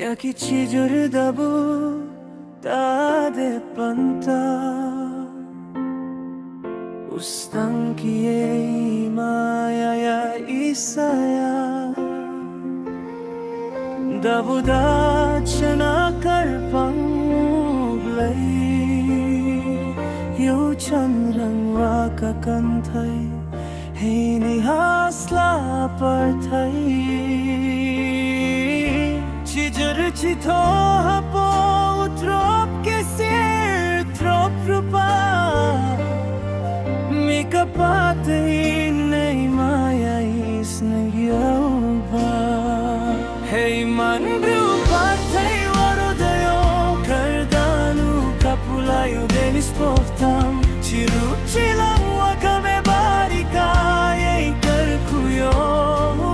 Yakichijurdabu tade planta Ustankiye maya ya isaya Dabuda chana karpang blay Yo chanrang waka kanthai Hini hasla parthai Chijur chitho hapo trop kesir trop rupa Mika pate nei maya isne yoba Hey man rupa thai warodayo kardanu kapulayo denis portam Chiru chilam wakame barika yei karkuyo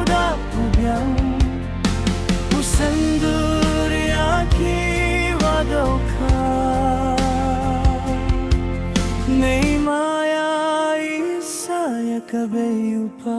da pubyang Senduriaki wadoka Nei maya isaya kabeyupa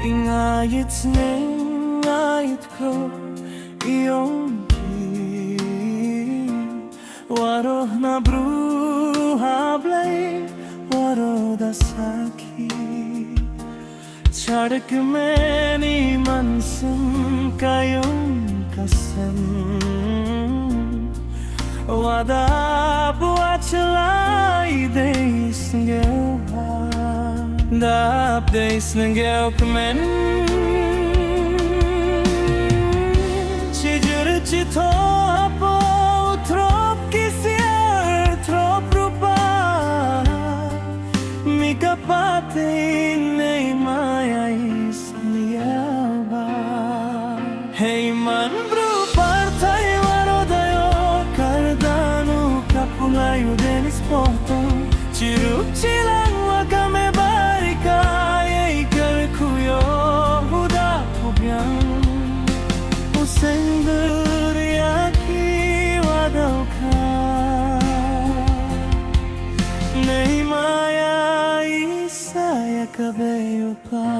Ingayit sning, ngayit ko iyong Waro na bruha blay, waro da saki Chadak meni mansum kayong kasam Wada buat chalai deis ngewa Dap deis nengel kemen Chijur chitho hapo trop kisier trop rupa Mika pate nei maya isniaba Hey man bru parthai warodayo kardanu kapulayo denis porto Chiru chilang wakame Senduriaki wadoka Nei maya isaya kabeyupa